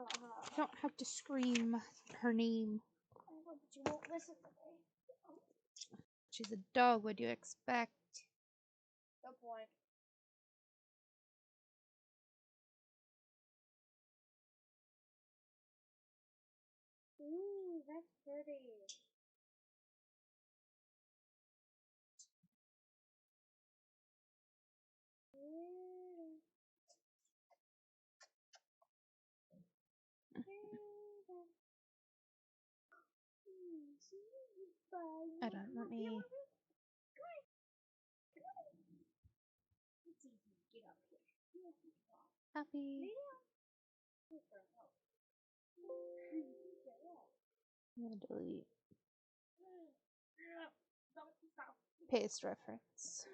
You don't have to scream her name. But you won't listen to me. She's a dog. What do you expect? Good point. Ooh, that's pretty. I don't. Let me. Get up here. Happy. I'm gonna delete. Paste reference.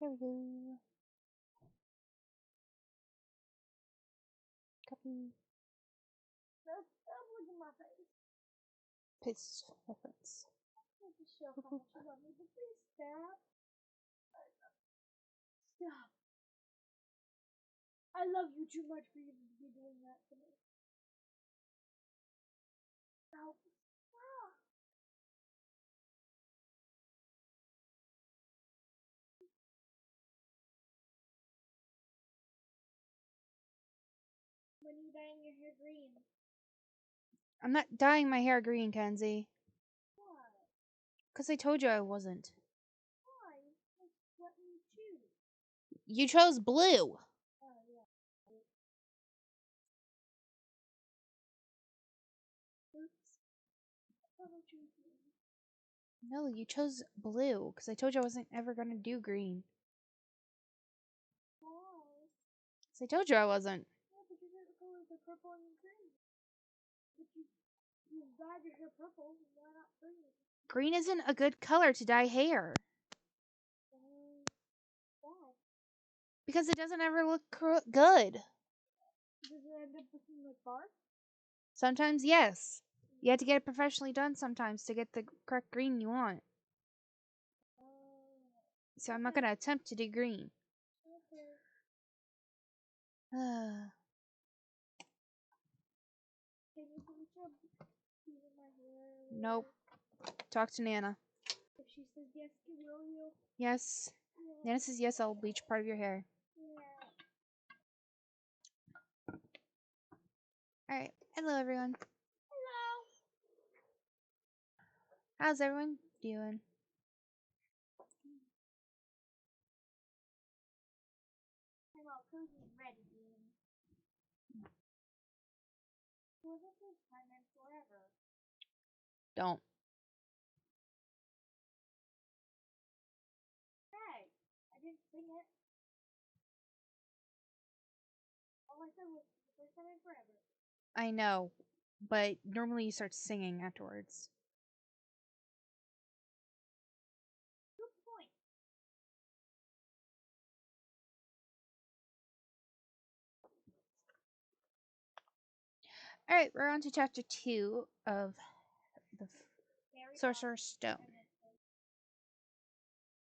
There we go. Copy. Look at my face. Paste reference. To show how much you love me, but please stop. Stop. I love you too much for you to be doing that to me. Stop. Stop. When you dyeing your hair green. I'm not dyeing my hair green, Kenzie. Why? Because I told you I wasn't. Why? That's what you choose. You chose blue. Oh, yeah. Oops. I thought I chose green. No, you chose blue. Because I told you I wasn't ever going to do green. Why? Because I told you I wasn't. Yeah, but you got the colors of purple and green. But you dyed your hair purple, why not green? Green isn't a good color to dye hair. Why? Because it doesn't ever look good. Does it end up looking like bark? Sometimes, yes. You have to get it professionally done sometimes to get the correct green you want. So I'm not going to attempt to do green. Okay. Can you do a job using my hair? Nope. Talk to Nana. If she says yes, will you? Yes. Yeah. Nana says yes, I'll bleach part of your hair. Yeah. Alright. Hello, everyone. Hello. How's everyone doing? Hello, Cozy's ready, Bean. Well, this is time and forever. Don't. Hey, I didn't sing it. All I said was the first time in forever. I know. But normally you start singing afterwards. Good point. Alright, we're on to chapter 2 of the Sorcerer's Stone.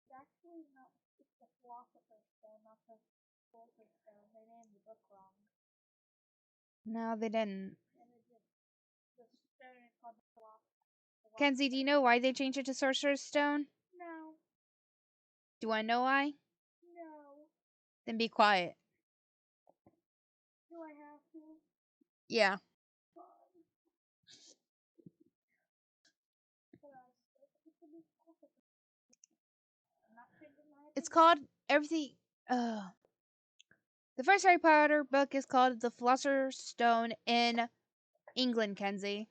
It's actually not, it's the Philosopher's Stone, not the Sorcerer's Stone. They named the book wrong. No, they didn't. And the stone is called the Philosopher's. Kenzie, do you know why they changed it to Sorcerer's Stone? No. Do I know why? No. Then be quiet. Do I have to? Yeah. It's called everything. The first Harry Potter book is called The Philosopher's Stone in England, Kenzie.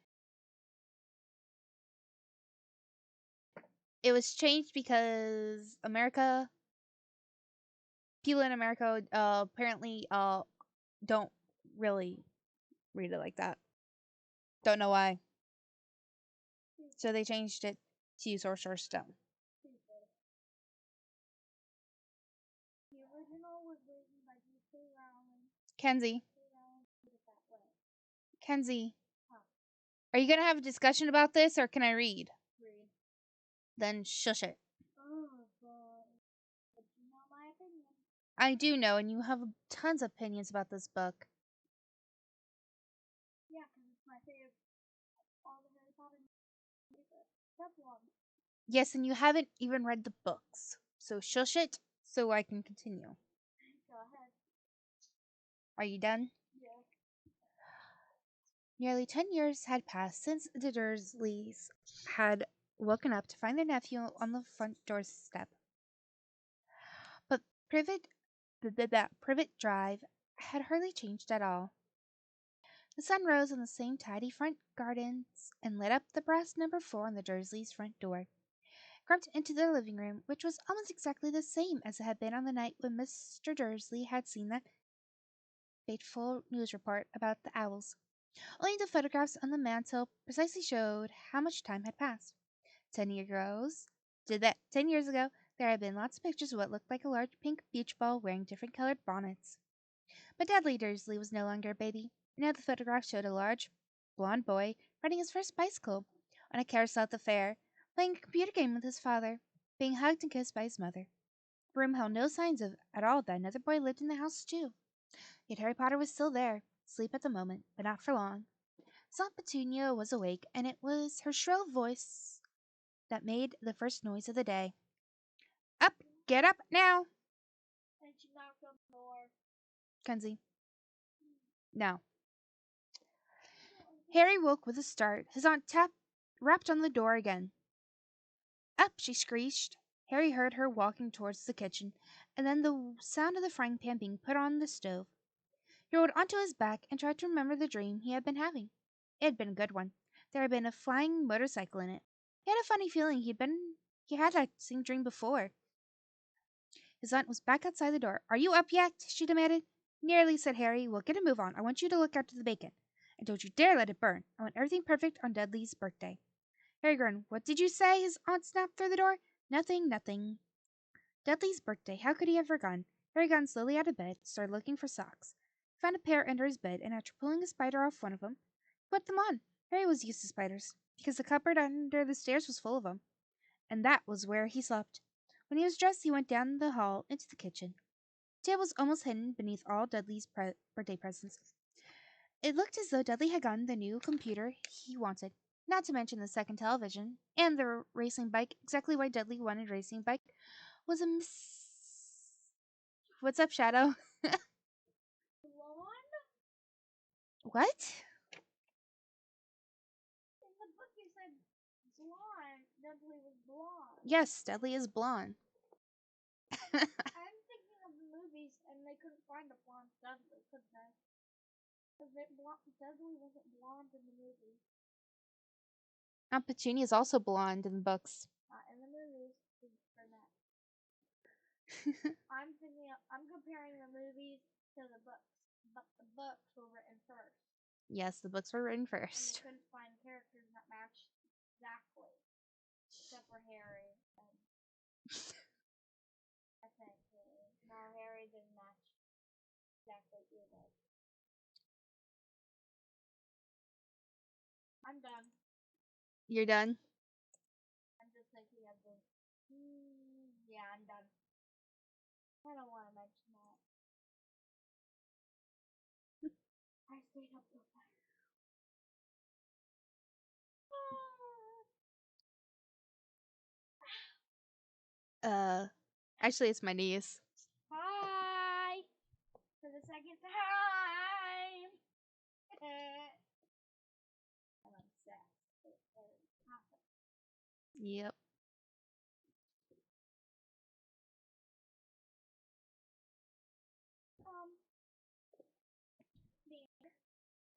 It was changed because people in America apparently don't really read it like that. Don't know why. So they changed it to Sorcerer's Stone. The original was written by J.K. Rowling. Kenzie. Kenzie. Huh. Are you going to have a discussion about this or can I read? Read. Then shush it. Oh, God. But you know my opinion. I do know, and you have tons of opinions about this book. Yeah, because it's my favorite. All the Harry Potter movies. That's one. Yes, and you haven't even read the books. So shush it so I can continue. Go ahead. Are you done? Yeah. Nearly 10 years had passed since the Dursleys had woken up to find their nephew on the front doorstep. But Privet Drive had hardly changed at all. The sun rose on the same tidy front gardens and lit up the brass number 4 on the Dursleys' front door. Crept into their living room, which was almost exactly the same as it had been on the night when Mr. Dursley had seen that fateful news report about the owls. Only the photographs on the mantel precisely showed how much time had passed. 10 years ago, there had been lots of pictures of what looked like a large pink beach ball wearing different colored bonnets. But Dudley Dursley was no longer a baby. Now the photograph showed a large, blond boy riding his first bicycle on a carousel at the fair, playing a computer game with his father, being hugged and kissed by his mother. The room held no signs of at all that another boy lived in the house too. Yet Harry Potter was still there, asleep at the moment, but not for long. Aunt Petunia was awake, and it was her shrill voice that made the first noise of the day. Up! Get up now! And she knocked on the door. Kenzie. Now. Harry woke with a start. His aunt rapped on the door again. Up! She screeched. Harry heard her walking towards the kitchen, and then the sound of the frying pan being put on the stove. He rolled onto his back and tried to remember the dream he had been having. It had been a good one. There had been a flying motorcycle in it. He had a funny feeling he had that same dream before. His aunt was back outside the door. Are you up yet? She demanded. Nearly, said Harry. Well, get a move on. I want you to look after the bacon. And don't you dare let it burn. I want everything perfect on Dudley's birthday. Harry grinned. What did you say? His aunt snapped through the door. Nothing, nothing. Dudley's birthday. How could he have forgotten? Harry got slowly out of bed, started looking for socks. He found a pair under his bed, and after pulling a spider off one of them, he put them on. Harry was used to spiders, because the cupboard under the stairs was full of them, and that was where he slept. When he was dressed, he went down the hall into the kitchen. The table was almost hidden beneath all Dudley's birthday presents. It looked as though Dudley had gotten the new computer he wanted, not to mention the second television and the racing bike. Exactly why Dudley wanted a racing bike was a What's up, Shadow? Blonde? What? In the book you said blonde. Dudley was blonde. Yes, Dudley is blonde. I'm thinking of the movies, and they couldn't find a blonde Dudley, could they? Because Dudley wasn't blonde in the movie. Aunt Petunia is also blonde in the books. Not in the movies. She's brunette. I'm comparing the movies to the books, but the books were written first. Yes, the books were written And they first. couldn't find characters that matched exactly, except for Harry. And I think no, Harry didn't match exactly either. I'm done. You're done? I'm just thinking of the. Yeah, I'm done. I don't want to mention that. I stayed up till 5. Actually, it's my niece. Hi! For the second time! I'm upset. It happened. Yep.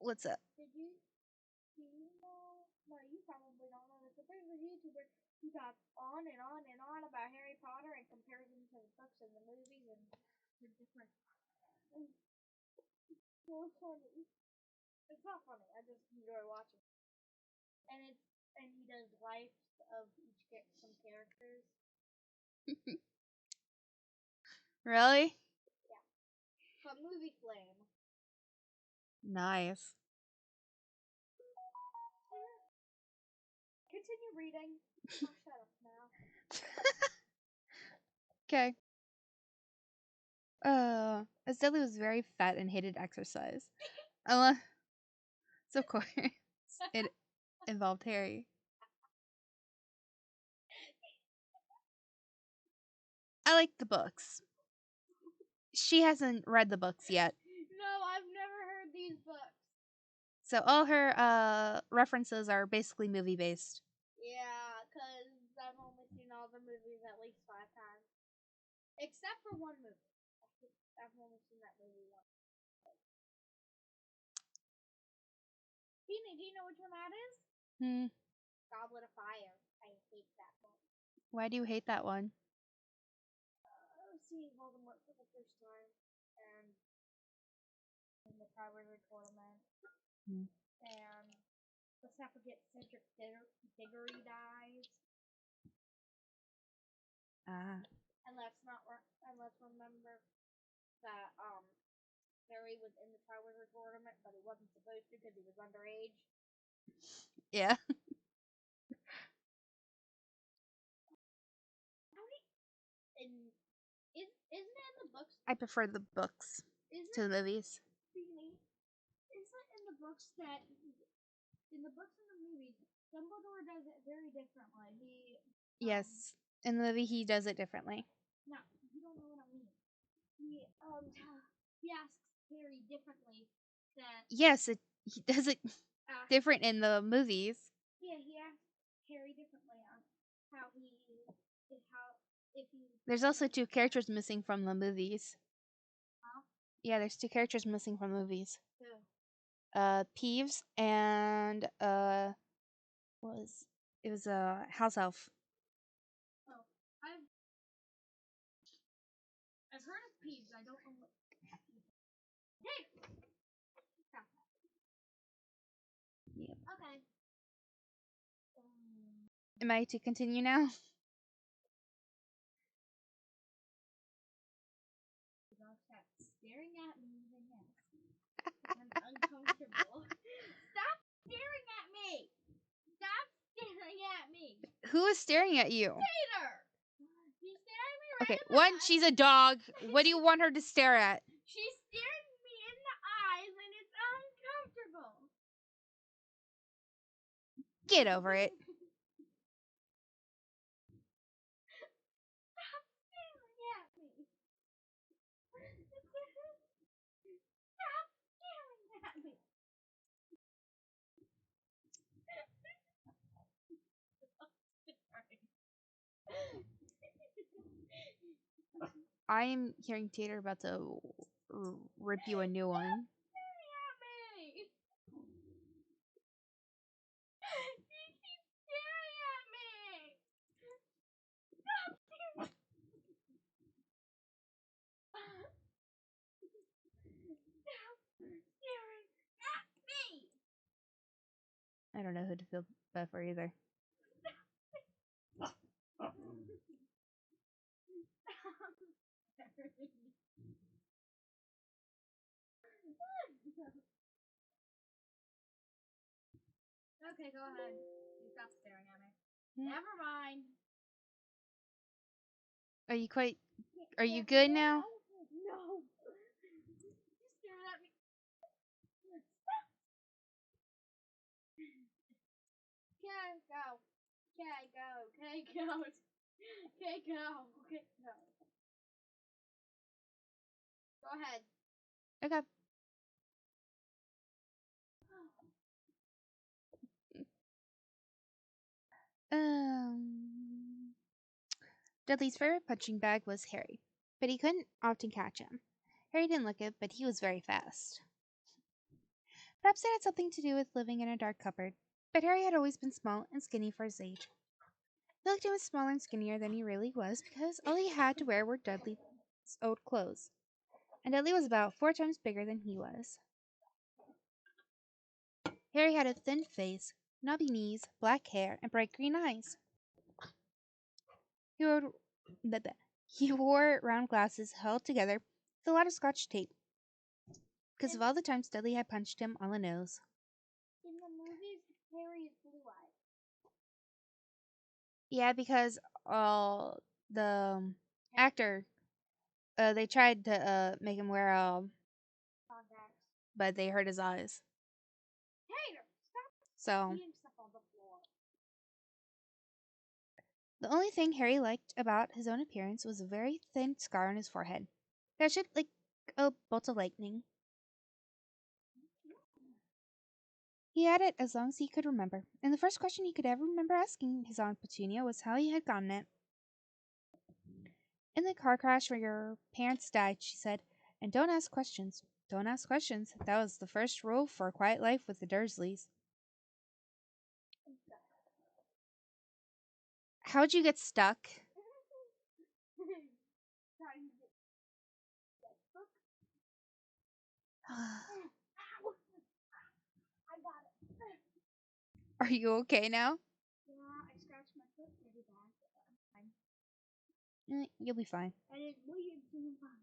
What's up? Do you know? No, you probably don't know this, but there's a YouTuber who talks on and on and on about Harry Potter and compares them to the books and the movies and the different. It's so funny. It's not funny. I just enjoy watching. And he does lives of some characters. Really? Yeah. But Movie Flame. Nice. Continue reading. I'll shut up now. Okay. As Dudley was very fat and hated exercise. So of course, it involved Harry. I like the books. She hasn't read the books yet, No, I've never heard these books. so all her references are basically movie based. Yeah, because I've only seen all the movies at least 5 times. Except for one movie. I've only seen that movie once. Tina, do you know which one that is? Goblet of Fire. I hate that one. Why do you hate that one? Seeing Voldemort for the first time, and in the Triwizard Tournament, and let's not forget Cedric Diggory dies. And let's remember that Harry was in the Triwizard Tournament, but he wasn't supposed to because he was underage. Yeah. Isn't it in the books? I prefer the books to the movies. Isn't it in the books that in the books and the movies, Dumbledore does it very differently. Yes, in the movie he does it differently. No, you don't know what I mean. He asks Harry differently. Yes, he does it different in the movies. Yeah, he asks Harry differently on how if he. There's also 2 characters missing from the movies. Huh? Yeah, there's 2 characters missing from the movies. Who? Peeves and it was a house elf. Oh, I've heard of Peeves. I don't know what. Hey. Stop that. Yep. Okay. Am I to continue now? Stop staring at me, then yes. I'm uncomfortable. Stop staring at me! Stop staring at me! Who is staring at you? Peter! She's staring me right Okay, in the one, eyes. she's a dog. What do you want her to stare at? She's staring me in the eyes and it's uncomfortable. Get over it. Stop staring at me. Stop staring at me. I'm hearing Tater about to rip you a new one. Stop staring at me. She keeps staring at me. Stop staring. Stop staring at me. I don't know who to feel bad for either. Okay, go ahead. You stop staring at me. Never mind. Are you good now? No. You stared at me. Stop. Okay, go. Okay, go. Okay, go. Okay, go. Okay, go. Go ahead. Okay. Dudley's favorite punching bag was Harry, but he couldn't often catch him. Harry didn't look it, but he was very fast. Perhaps it had something to do with living in a dark cupboard, but Harry had always been small and skinny for his age. He looked even smaller and skinnier than he really was because all he had to wear were Dudley's old clothes, and Dudley was about 4 times bigger than he was. Harry had a thin face, knobby knees, black hair, and bright green eyes. He wore round glasses held together with a lot of Scotch tape because of all the times Dudley had punched him on the nose. In the movies, Harry is blue-eyed. Yeah, because the actor They tried to make him wear Contacts. but they hurt his eyes. Tater, stop So eating stuff on the floor. the only thing Harry liked about his own appearance was a very thin scar on his forehead that shaped like a bolt of lightning. He had it as long as he could remember, and the first question he could ever remember asking his Aunt Petunia was how he had gotten it. In the car crash where your parents died, she said, and don't ask questions. Don't ask questions. That was the first rule for a quiet life with the Dursleys. How'd you get stuck? Trying to get book. Are Ow! I got it. you okay now? Yeah, I scratched my foot really bad, but I'm fine. You'll be fine. I didn't bleed, so I'm fine.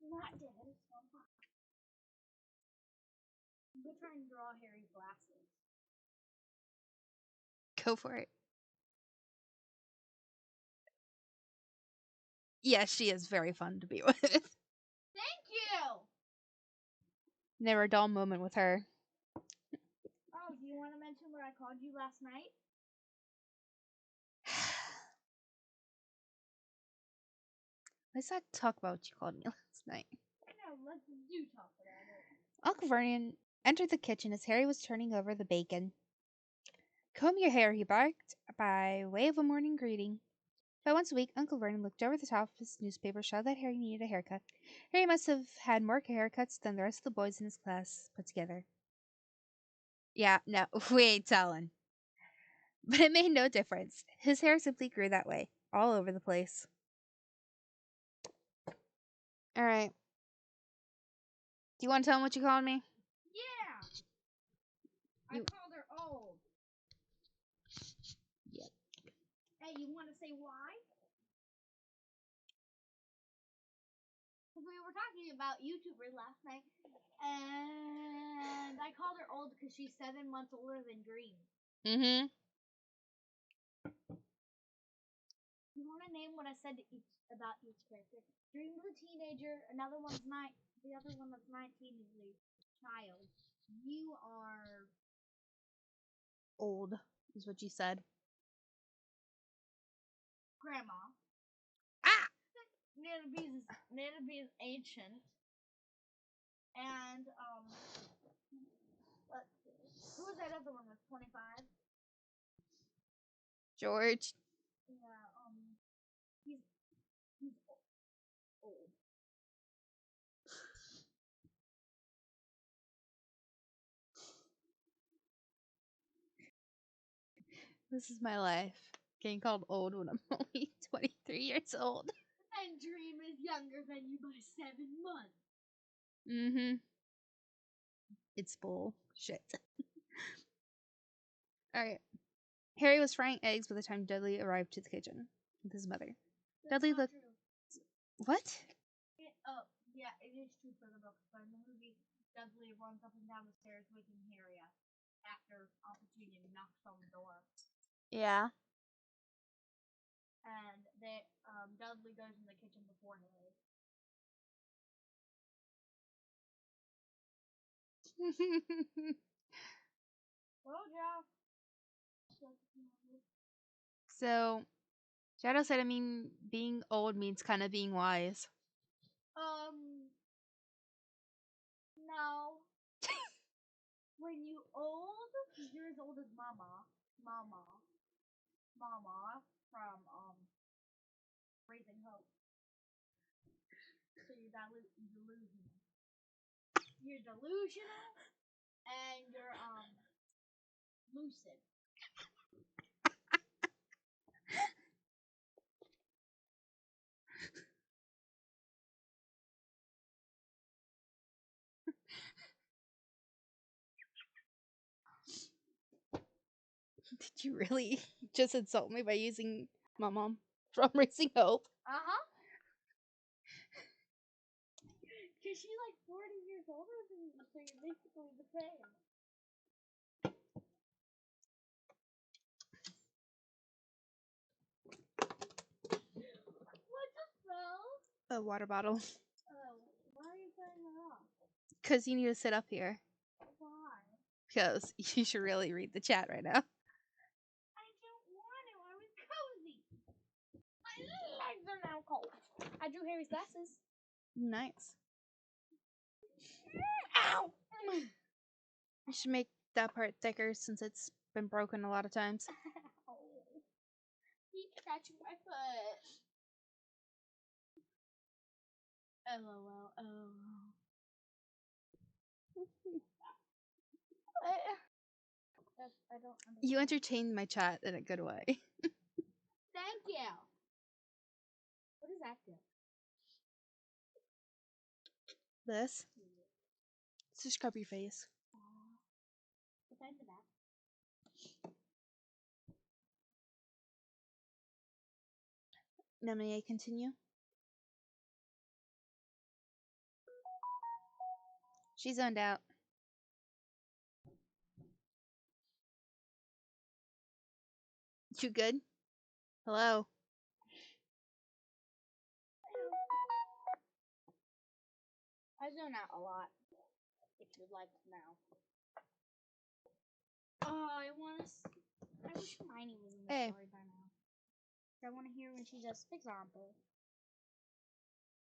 I'm not dead, so I'm fine. I'm gonna try and draw Harry's glasses. Go for it. Yeah, she is very fun to be with. Thank you! Never a dull moment with her. Oh, do you want to mention what I called you last night? Let's not talk about what you called me last night. No, let's do talk about it. Uncle Vernon entered the kitchen as Harry was turning over the bacon. Comb your hair, he barked, by way of a morning greeting. About once a week, Uncle Vernon looked over the top of his newspaper, saw that Harry needed a haircut. Harry must have had more haircuts than the rest of the boys in his class put together. Yeah, no, we ain't telling. But it made no difference. His hair simply grew that way, all over the place. Alright. Do you want to tell him what you called me? Yeah! I You- called her old. Yep. Hey, you want to say why? Because we were talking about YouTubers last night, and I called her old because she's 7 months older than Dream. Mm-hmm. You want to name what I said to each about each character? Dream's a teenager. Another one's the other one that's 19 is a child. You are Old, is what you said. grandma. Ah! Nana B is ancient. And let's see. Who was that other one that's 25? George. Yeah, he's old. This is my life. Getting called old when I'm only 23 years old. And Dream is younger than you by 7 months. Mm-hmm. It's bullshit. Alright. Harry was frying eggs by the time Dudley arrived to the kitchen with his mother. That's Dudley not looked. true. What? Yeah, it is true for the book. But in the movie, Dudley runs up and down the stairs waking Harry up after Opportunity knocks on the door. Yeah. And Dudley goes in the kitchen before Harry. Well, yeah. So, Shadow said, being old means kind of being wise. No. When you old, you're as old as Mama from Raising Hope. So you're delusional. You're delusional, and you're lucid. Did you really just insult me by using my mom from Raising Hope? Cause she's like 40 years older than you, so you're basically the same. What just fell a water bottle. Oh, why are you putting it off? Because you need to sit up here. Why? Because you should really read the chat right now. I don't want to. I was cozy. My legs are now cold. I drew Harry's glasses. Nice. Ow! I should make that part thicker since it's been broken a lot of times. Keep scratching my foot. LOL. I don't understand. You entertained my chat in a good way. Thank you. What does that do? This? To scrub your face. Defend the back. Now may I continue? She zoned out. You good? Hello? I zone out a lot. If you'd like to know. Oh, I wish Hermione was in the Hey. story by now. I want to hear when she does example.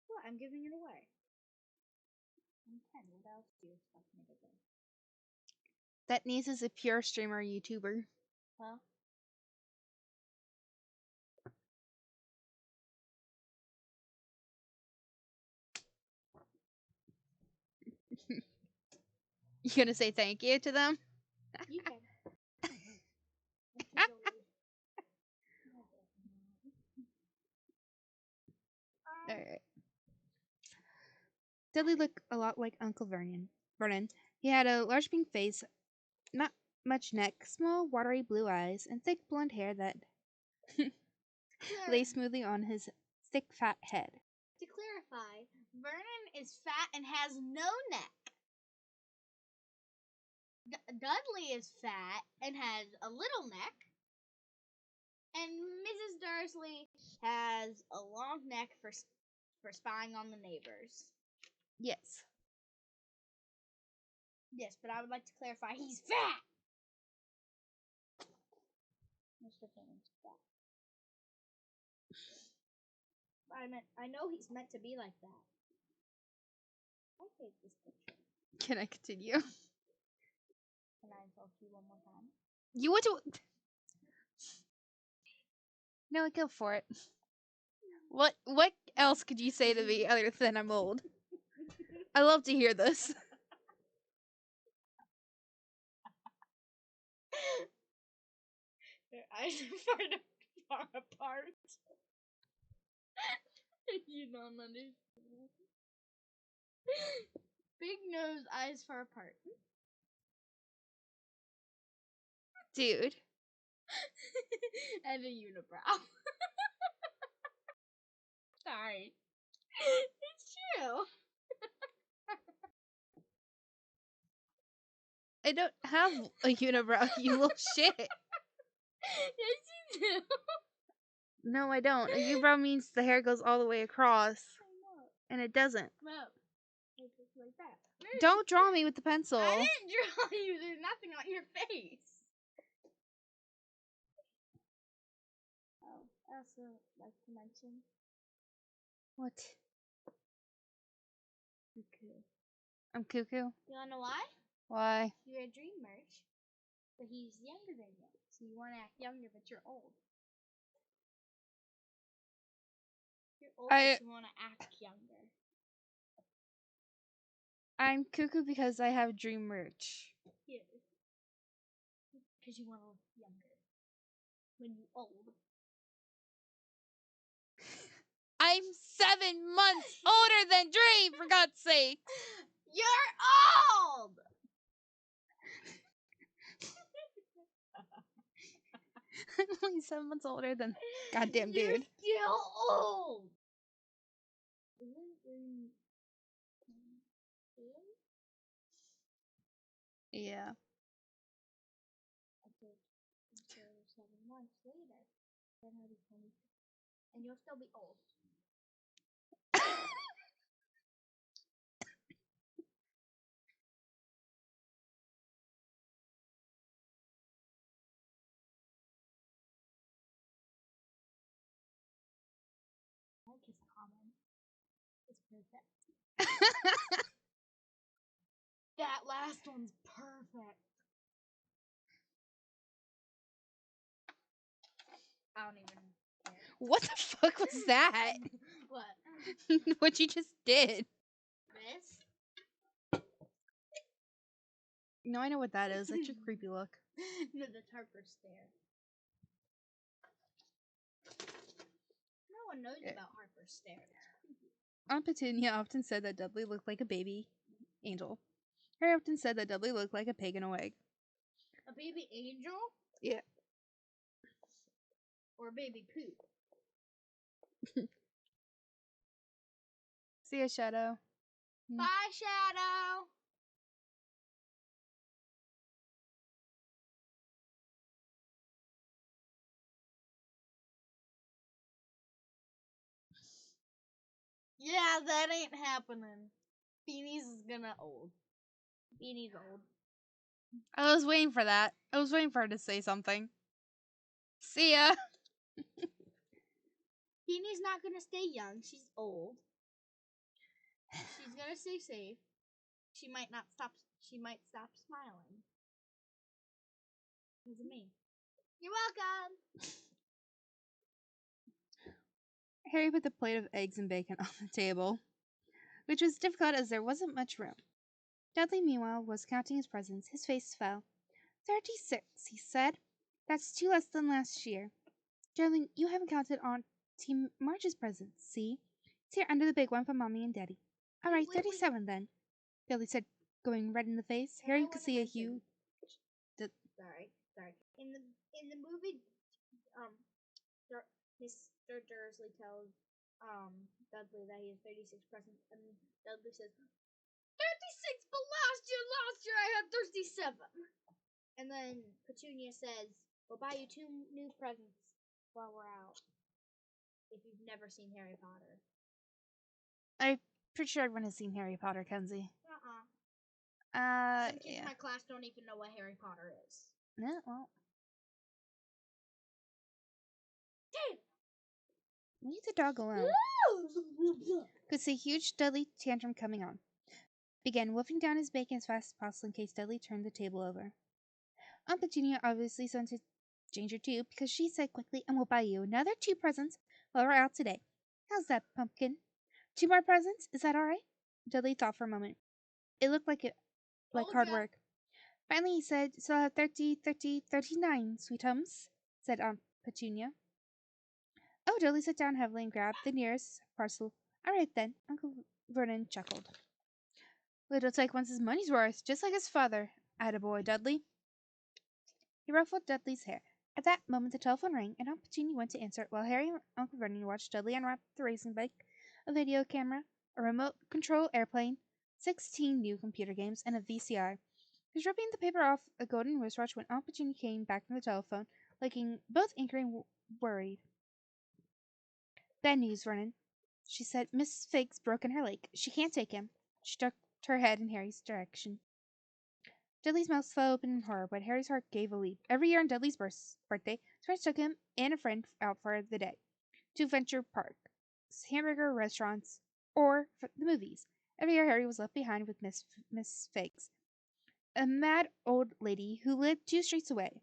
What? I'm giving it away. I'm 10. What else do you expect me to do? That niece is a pure streamer YouTuber. Huh? You gonna say thank you to them? You can. Alright. Dudley looked a lot like Uncle Vernon. He had a large pink face, not much neck, small, watery blue eyes, and thick blonde hair that lay smoothly on his thick, fat head. To clarify, Vernon is fat and has no neck. Dudley is fat and has a little neck. And Mrs. Dursley has a long neck for spying on the neighbors. Yes. Yes, but I would like to clarify he's fat. Mr. Vernon's fat. I know he's meant to be like that. I'll take this picture. Can I continue? Can I insult you one more time? You want to... No, go for it. What else could you say to me other than I'm old? I love to hear this. Their eyes are far apart. You don't understand. Big nose, eyes far apart. Dude. And a unibrow. Sorry. It's true. I don't have a unibrow, you little shit. Yes, you do. No, I don't. A unibrow means the hair goes all the way across. I know. And it doesn't. No. It's just like that. Don't draw me with the pencil. I didn't draw you. There's nothing on your face. Oh, I also like to mention. What? Cuckoo. I'm cuckoo? You wanna know why? Why? You're a dream merch, but he's younger than you. So you wanna act younger, but you're old. You're old, but you wanna act younger. I'm cuckoo because I have dream merch. Yeah. Because you wanna look younger. When you're old. I'm 7 months older than Dream, for God's sake! You're old! I'm only 7 months older than goddamn dude. You're still old! Yeah. Until 7 months later. Then I'll be 26. And you'll still be old. That last one's perfect. I don't even care. What the fuck was that? What? What you just did? This? No, I know what that is. That's your creepy look. No, that's Harper stare. No one knows about Harper stare. Aunt Petunia often said that Dudley looked like a baby angel. Harry often said that Dudley looked like a pig in a wig. A baby angel? Yeah. Or a baby poop? See ya, Shadow. Bye, Shadow! Yeah, that ain't happening. Beanie's is gonna old. Beanie's old. I was waiting for that. I was waiting for her to say something. See ya. Beanie's not gonna stay young. She's old. She's gonna stay safe. She might not stop. She might stop smiling. Because of me. You're welcome. Harry put the plate of eggs and bacon on the table, which was difficult as there wasn't much room. Dudley, meanwhile, was counting his presents. His face fell. 36, he said. That's 2 less than last year. Darling, you haven't counted Auntie March's presents, see? It's here under the big one for Mommy and Daddy. All right, Wait. 37 then, Dudley said, going red in the face. And Harry I could wanna see a mention- huge... Sorry. In the movie, Mr. Dursley tells Dudley that he has 36 presents, and Dudley says, 36, but last year I had 37. And then Petunia says, we'll buy you 2 new presents while we're out. If you've never seen Harry Potter. I'm pretty sure everyone has seen Harry Potter, Kenzie. Some kids in Yeah. my class don't even know what Harry Potter is. Yeah, well, Damn! leave the dog alone. Could see huge Dudley tantrum coming on. Began wolfing down his bacon as fast as possible in case Dudley turned the table over. Aunt Petunia obviously scented danger too, because she said quickly, and we'll buy you another 2 presents while we're out today. How's that, Pumpkin? 2 more presents? Is that all right? Dudley thought for a moment. It looked like hard work. Finally he said, so I'll have 39, sweetums, said Aunt Petunia. Oh, Dudley sat down heavily and grabbed the nearest parcel. All right then, Uncle Vernon chuckled. Little Tyke wants his money's worth, just like his father. Attaboy, Dudley. He ruffled Dudley's hair. At that moment the telephone rang, and Aunt Petunia went to answer it while Harry and Uncle Vernon watched Dudley unwrap the racing bike, a video camera, a remote control airplane, 16 new computer games, and a VCR. He was ripping the paper off a golden wristwatch when Aunt Petunia came back from the telephone, looking both angry and worried. Bad news, Vernon, she said. Miss Figg's broken her leg. She can't take him. She ducked her head in Harry's direction. Dudley's mouth fell open in horror, but Harry's heart gave a leap. Every year on Dudley's birthday, his friends took him and a friend out for the day to adventure parks, hamburger restaurants, or for the movies. Every year Harry was left behind with Miss Figs, a mad old lady who lived 2 streets away.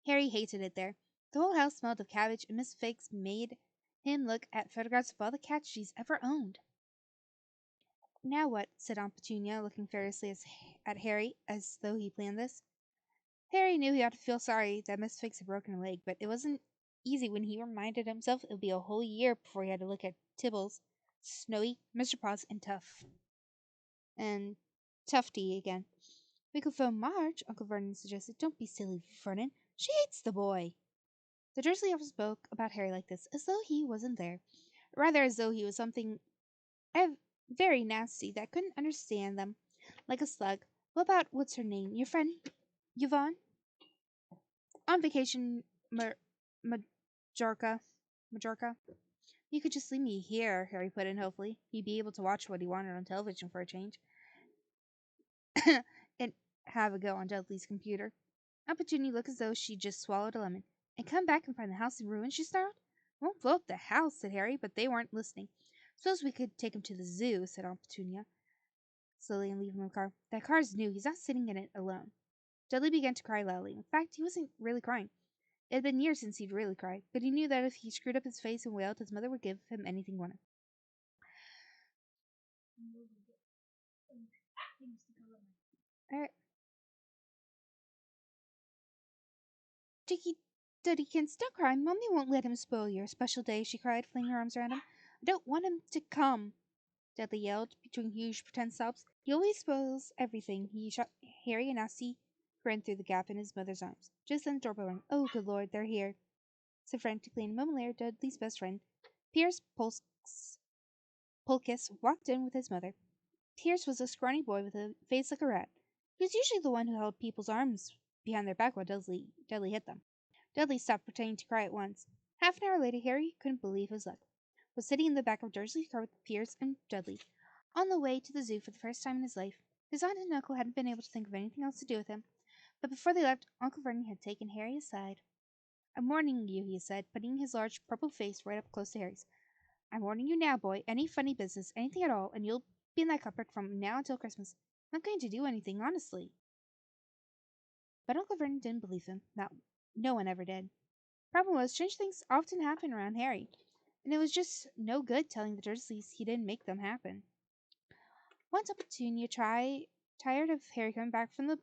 Harry hated it there. The whole house smelled of cabbage, and Miss Figs made him look at photographs of all the cats she's ever owned. Now what? Said Aunt Petunia, looking furiously at Harry, as though he planned this. Harry knew he ought to feel sorry that Miss Figs had broken her leg, but it wasn't easy when he reminded himself it would be a whole year before he had to look at Tibbles, Snowy, Mr. Paws, and Tufty again. We could phone Marge, Uncle Vernon suggested. Don't be silly, Vernon. She hates the boy. The Dursley often spoke about Harry like this, as though he wasn't there. Rather as though he was something very nasty that couldn't understand them, like a slug. What about what's her name? Your friend Yvonne? On vacation, Majorca. You could just leave me here, Harry put in hopefully. He'd be able to watch what he wanted on television for a change. And have a go on Dudley's computer. Aunt Petunia looked as though she just swallowed a lemon. And come back and find the house in ruins, she snarled. Won't blow up the house, said Harry, but they weren't listening. Suppose we could take him to the zoo, said Aunt Petunia, slowly and leaving the car. That car's new. He's not sitting in it alone. Dudley began to cry loudly. In fact, he wasn't really crying. It had been years since he'd really cried, but he knew that if he screwed up his face and wailed, his mother would give him anything he wanted. Alright. Dickie, Duddykins, don't cry. Mommy won't let him spoil your special day, she cried, flinging her arms around him. I don't want him to come, Dudley yelled, between huge pretend sobs. He always spoils everything. He shot Harry and Nasty grinned through the gap in his mother's arms. Just then the doorbell rang. Oh, good Lord, they're here, said frantically, and a moment later, Dudley's best friend, Pierce Polkiss, walked in with his mother. Pierce was a scrawny boy with a face like a rat. He was usually the one who held people's arms behind their back while Dudley hit them. Dudley stopped pretending to cry at once. Half an hour later, Harry couldn't believe his luck. Was sitting in the back of Dursley's car with Pierce and Dudley, on the way to the zoo for the first time in his life. His aunt and uncle hadn't been able to think of anything else to do with him, but before they left, Uncle Vernon had taken Harry aside. I'm warning you, he said, putting his large purple face right up close to Harry's. I'm warning you now, boy. Any funny business, anything at all, and you'll be in that cupboard from now until Christmas. I'm not going to do anything, honestly. But Uncle Vernon didn't believe him. No one ever did. Problem was, strange things often happen around Harry, and it was just no good telling the Dursleys he didn't make them happen. Once Aunt Petunia tired of Harry coming back from the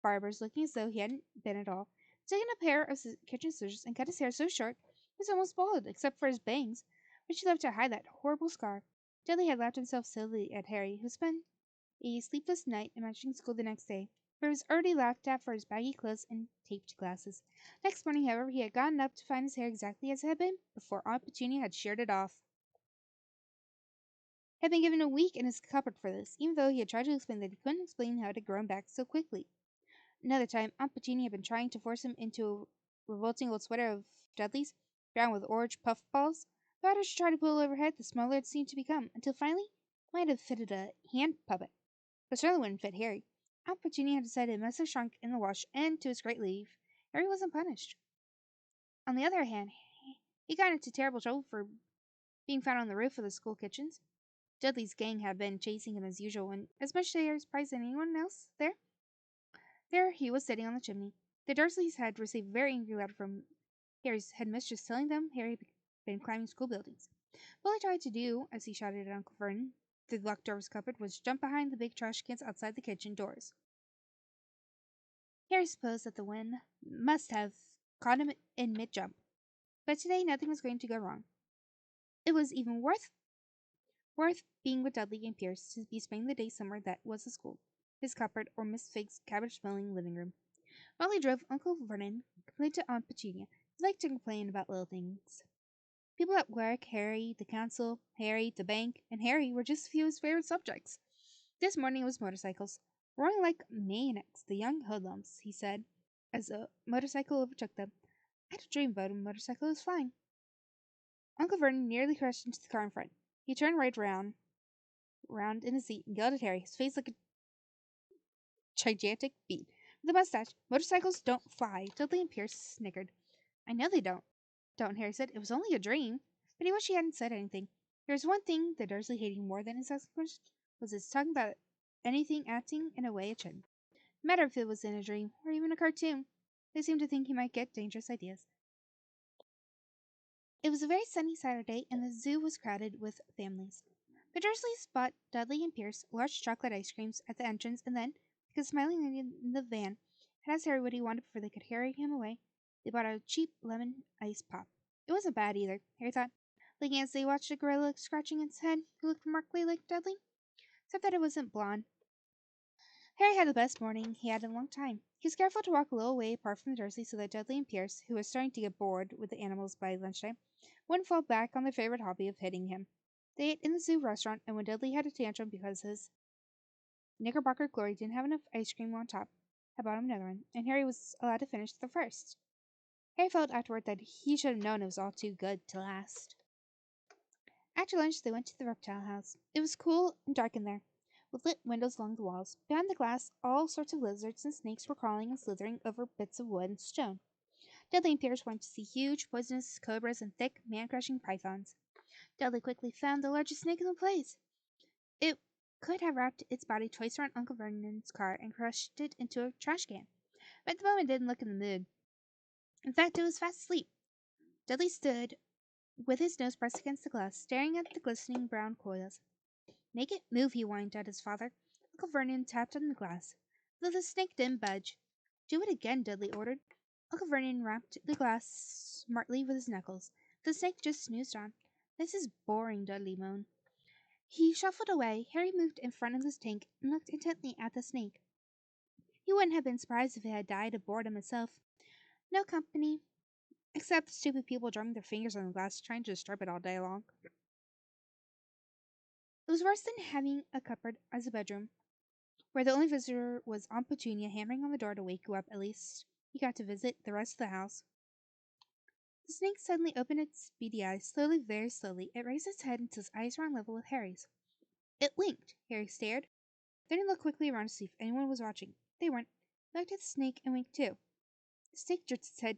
barber's looking as though he hadn't been at all, taken a pair of kitchen scissors and cut his hair so short it was almost bald, except for his bangs, which he left to hide that horrible scar. Dudley had laughed himself silly at Harry, who spent a sleepless night imagining school the next day, but he was already laughed at for his baggy clothes and taped glasses. Next morning, however, he had gotten up to find his hair exactly as it had been before Aunt Petunia had sheared it off. He had been given a week in his cupboard for this, even though he had tried to explain that he couldn't explain how it had grown back so quickly. Another time, Aunt Petunia had been trying to force him into a revolting old sweater of Dudley's, brown with orange puff balls. The harder she tried to pull overhead, the smaller it seemed to become, until finally it might have fitted a hand puppet. But certainly wouldn't fit Harry. Aunt Petunia had decided it must have shrunk in the wash, and to his great relief, Harry wasn't punished. On the other hand, he got into terrible trouble for being found on the roof of the school kitchens. Dudley's gang had been chasing him as usual, and as much to Harry's surprise than anyone else there he was sitting on the chimney. The Dursleys had received a very angry letter from Harry's headmistress telling them Harry had been climbing school buildings. All he tried to do, as he shouted at Uncle Vernon through the locked door of his cupboard, was jump behind the big trash cans outside the kitchen doors. Harry supposed that the wind must have caught him in mid-jump, but today nothing was going to go wrong. It was even worth being with Dudley and Pierce to be spending the day somewhere that was a school, his cupboard, or Miss Fig's cabbage-smelling living room. While he drove, Uncle Vernon complained to Aunt Petunia. He liked to complain about little things. People at work, Harry, the council, Harry, the bank, and Harry were just a few of his favorite subjects. This morning it was motorcycles. Roaring like maniacs, the young hoodlums, he said, as a motorcycle overtook them. I had a dream about a motorcycle was flying. Uncle Vernon nearly crashed into the car in front. He turned right round in his seat and yelled at Harry, his face like a gigantic beet. With a mustache, motorcycles don't fly. Dudley and Pierce snickered. I know they don't, Harry said. It was only a dream. But he wished he hadn't said anything. There was one thing that Dursley hated more than his exclamation, was his talking about anything acting in a way it shouldn't. No matter if it was in a dream or even a cartoon, they seemed to think he might get dangerous ideas. It was a very sunny Saturday, and the zoo was crowded with families. The Dursleys bought Dudley and Pierce large chocolate ice creams at the entrance, and then, because Smiling Lady in the van had asked Harry what he wanted before they could carry him away, they bought a cheap lemon ice pop. It wasn't bad either, Harry thought, looking as they watched a gorilla scratching its head, who looked remarkably like Dudley, except that it wasn't blonde. Harry had the best morning he had in a long time. He was careful to walk a little way apart from the Dursleys so that Dudley and Pierce, who was starting to get bored with the animals by lunchtime, wouldn't fall back on their favorite hobby of hitting him. They ate in the zoo restaurant, and when Dudley had a tantrum because his Knickerbocker Glory didn't have enough ice cream on top, I bought him another one, and Harry was allowed to finish the first. Harry felt afterward that he should have known it was all too good to last. After lunch, they went to the reptile house. It was cool and dark in there, with lit windows along the walls. Behind the glass, all sorts of lizards and snakes were crawling and slithering over bits of wood and stone. Dudley and Pierce wanted to see huge, poisonous cobras and thick, man-crushing pythons. Dudley quickly found the largest snake in the place. It could have wrapped its body twice around Uncle Vernon's car and crushed it into a trash can, but at the moment didn't look in the mood. In fact, it was fast asleep. Dudley stood with his nose pressed against the glass, staring at the glistening brown coils. Make it move, he whined at his father. Uncle Vernon tapped on the glass, though the snake didn't budge. Do it again, Dudley ordered. Uncle Vernon rapped the glass smartly with his knuckles. The snake just snoozed on. This is boring, Dudley moaned. He shuffled away. Harry moved in front of the tank and looked intently at the snake. He wouldn't have been surprised if it had died of boredom itself. No company, except the stupid people drumming their fingers on the glass, trying to disturb it all day long. It was worse than having a cupboard as a bedroom, where the only visitor was Aunt Petunia hammering on the door to wake you up. At least you got to visit the rest of the house. The snake suddenly opened its beady eyes, slowly, very slowly. It raised its head until its eyes were on level with Harry's. It winked. Harry stared. Then he looked quickly around to see if anyone was watching. They weren't. He looked at the snake and winked too. The snake jerked its head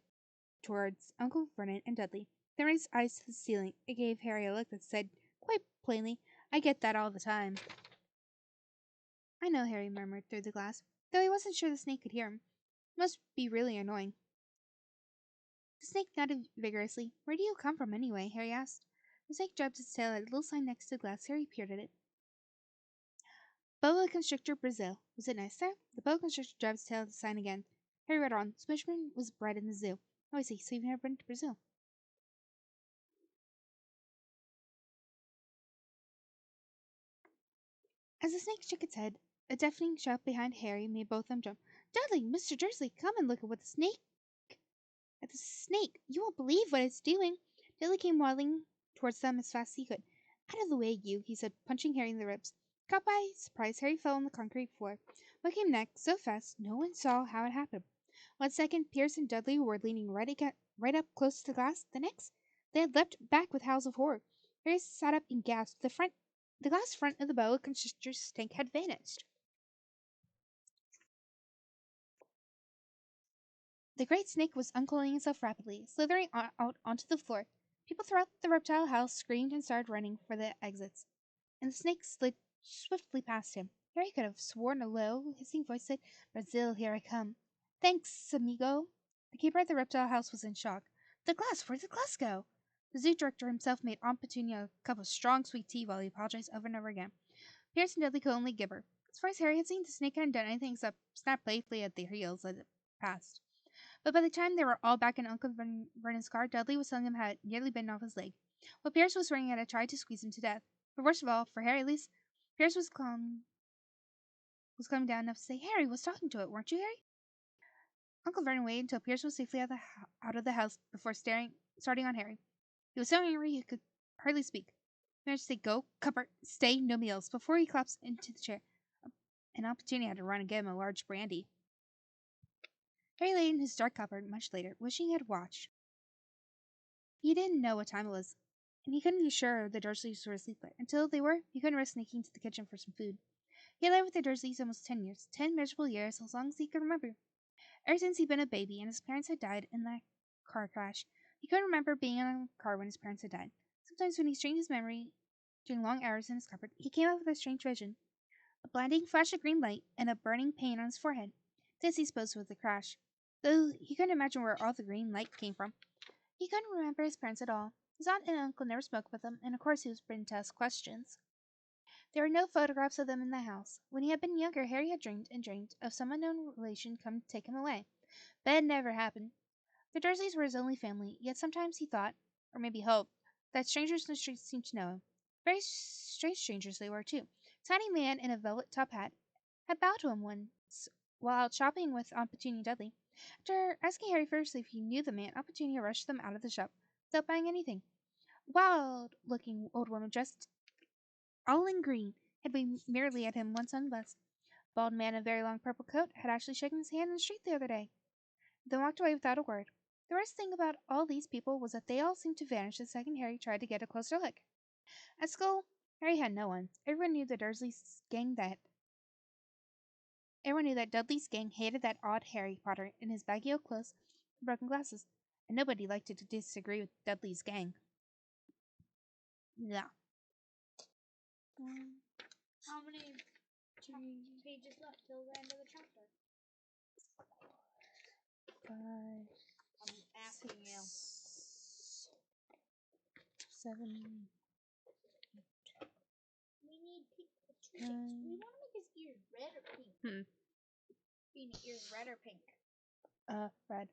towards Uncle Vernon and Dudley, then raised its eyes to the ceiling. It gave Harry a look that said, quite plainly, I get that all the time. I know, Harry murmured through the glass, though he wasn't sure the snake could hear him. It must be really annoying. The snake nodded vigorously. Where do you come from, anyway? Harry asked. The snake dropped its tail at a little sign next to the glass. Harry peered at it. Boa Constrictor, Brazil. Was it nice there? The boa constrictor dropped its tail at the sign again. Harry read on. Smishman was bred in the zoo. Oh, I see. So you've never been to Brazil. As the snake shook its head, a deafening shout behind Harry made both of them jump. Dudley, Mr. Dursley, come and look at what the snake. At the snake! You won't believe what it's doing. Dudley came waddling towards them as fast as he could. Out of the way, you, he said, punching Harry in the ribs. Caught by surprise, Harry fell on the concrete floor. What came next, so fast, no one saw how it happened. 1 second, Pierce and Dudley were leaning right up close to the glass. The next, they had leapt back with howls of horror. Harry sat up and gasped. The glass front of the boa constrictor's tank had vanished. The great snake was uncoiling itself rapidly, slithering out onto the floor. People throughout the reptile house screamed and started running for the exits, and the snake slid swiftly past him. Harry could have sworn a low, hissing voice said, Brazil, here I come. Thanks, amigo. The keeper at the reptile house was in shock. The glass, where'd the glass go? The zoo director himself made Aunt Petunia a cup of strong sweet tea while he apologized over and over again. Pierce and Dudley could only gibber. As far as Harry had seen, the snake hadn't done anything except snap playfully at their heels as it passed. But by the time they were all back in Uncle Vernon's car, Dudley was telling him how it nearly bitten off his leg, while Pierce was swearing at it tried to squeeze him to death. But worst of all, for Harry at least, Pierce was calming down enough to say, Harry was talking to it, weren't you, Harry? Uncle Vernon waited until Pierce was safely out of the house before starting on Harry. He was so angry he could hardly speak. He managed to say, go, cupboard, stay, no meals, before he collapsed into the chair. An opportunity had to run and get him a large brandy. Harry lay in his dark cupboard much later, wishing he had watched. He didn't know what time it was, and he couldn't be sure the Dursleys were asleep yet. Until they were, he couldn't risk sneaking to the kitchen for some food. He had lived with the Dursleys almost 10 years, 10 miserable years, as long as he could remember. Ever since he'd been a baby and his parents had died in that car crash, he couldn't remember being in a car when his parents had died. Sometimes when he strained his memory during long hours in his cupboard, he came up with a strange vision. A blinding flash of green light and a burning pain on his forehead. This, he supposed, was the crash, though he couldn't imagine where all the green light came from. He couldn't remember his parents at all. His aunt and uncle never spoke with him, and of course he was forbidden to ask questions. There were no photographs of them in the house. When he had been younger, Harry had dreamed and dreamed of some unknown relation come to take him away. But it never happened. The Dursleys were his only family, yet sometimes he thought, or maybe hoped, that strangers in the streets seemed to know him. Very strange strangers they were, too. A tiny man in a velvet top hat had bowed to him once while out shopping with Aunt Petunia Dudley. After asking Harry first if he knew the man, Aunt Petunia rushed them out of the shop without buying anything. A wild-looking old woman dressed all in green had waved merrily at him once on the bus. A bald man in a very long purple coat had actually shaken his hand in the street the other day, then walked away without a word. The worst thing about all these people was that they all seemed to vanish the second Harry tried to get a closer look. At school, Harry had no one. Everyone knew that Dudley's gang hated that odd Harry Potter in his baggy old clothes and broken glasses, and nobody liked to disagree with Dudley's gang. Yeah. 1, How many 3, pages left till the end of the chapter? 5, I'm asking you. 7. We need two things. We want to make his ears red or pink. Being ears red or pink. Red.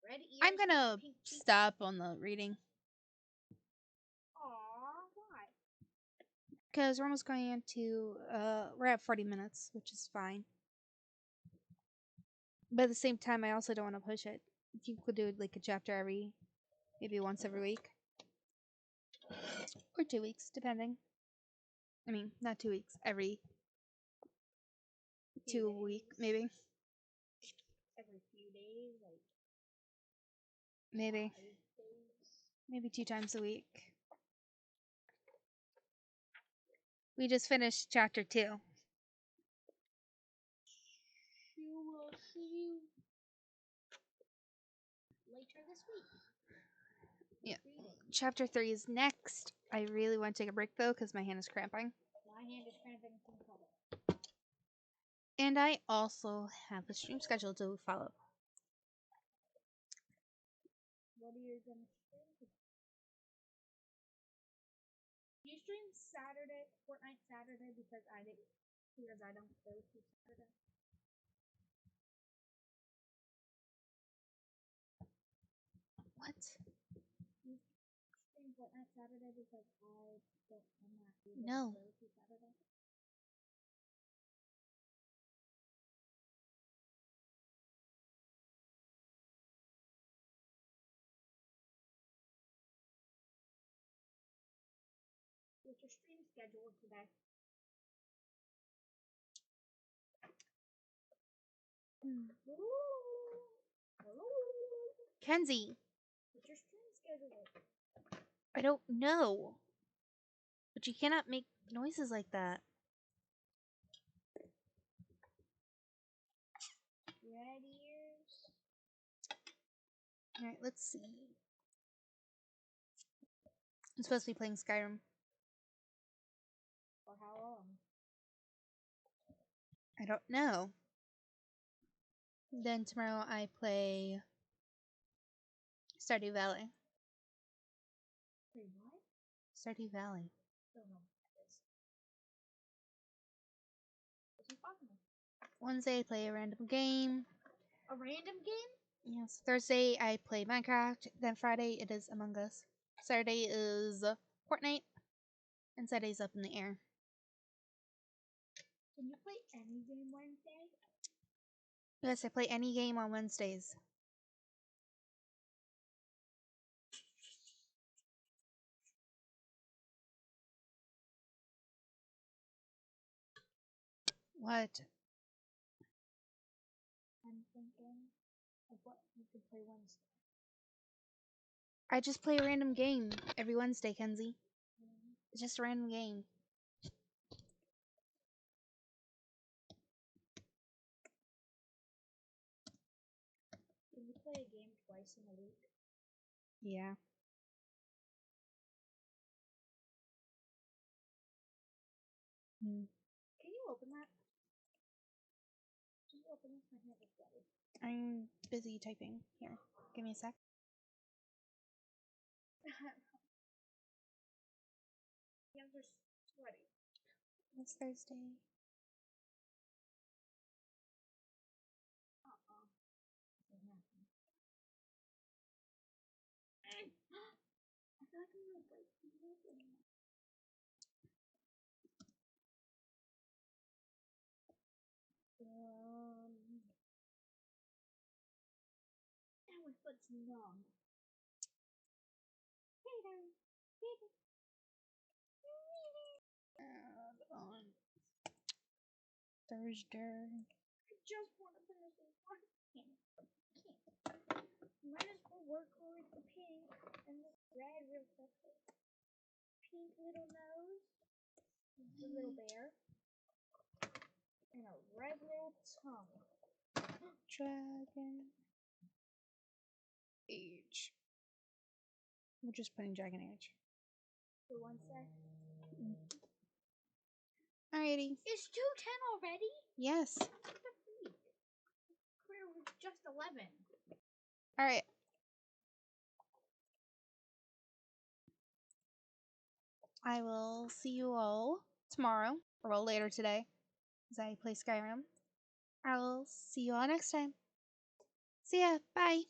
Red ears. I'm gonna pink cheeks. stop on the reading Aw, why? because we're almost going into we're at 40 minutes, which is fine. But at the same time, I also don't want to push it. You could do like a chapter maybe once every week or 2 weeks, depending. I mean, not 2 weeks, every 2 week, maybe. Every few days, like Maybe. 5 days. Maybe 2 times a week. We just finished chapter 2. We will see you later this week. Yeah. Reading. Chapter 3 is next. I really want to take a break though because my hand is cramping. My hand is cramping from color. And I also have a stream schedule to follow. What are you gonna stream? You stream Saturday, Fortnite Saturday because I don't go to Saturday. What? You stream Fortnite Saturday because I'm not able No. to go to Saturday. What's your stream schedule today? Kenzie, What's your stream schedule? I don't know. But you cannot make noises like that. Red ears. Alright, let's see. I'm supposed to be playing Skyrim. For how long? I don't know. Then tomorrow I play Stardew Valley. Wait, what? Stardew Valley. Don't know what that is. What's he talking about? Wednesday I play a random game. A random game? Yes. Thursday I play Minecraft. Then Friday it is Among Us. Saturday is Fortnite. And Sunday's Up in the Air. Can you play any game Wednesday? Yes, I play any game on Wednesdays. What? I'm thinking of what you could play Wednesday. I just play a random game every Wednesday, Kenzie. It's just a random game. Can you play a game twice in a week? Yeah. Can you open that? Just open it. My hand is sweaty. I'm busy typing. Here, give me a sec. Hands are sweaty. It's Thursday. I feel like I'm gonna break something. Now my foot's numb. And on Thursday. I just want to finish this one. Can't. Might as well work with the pink and the red real quick. Pink little nose, the little bear, and a red little tongue. Dragon Age. We're just playing Dragon Age. For Wednesday. Alrighty. It's 2:10 already? Yes. What the freak? It was just 11. Alright. I will see you all tomorrow, or well, later today, as I play Skyrim. I will see you all next time. See ya. Bye.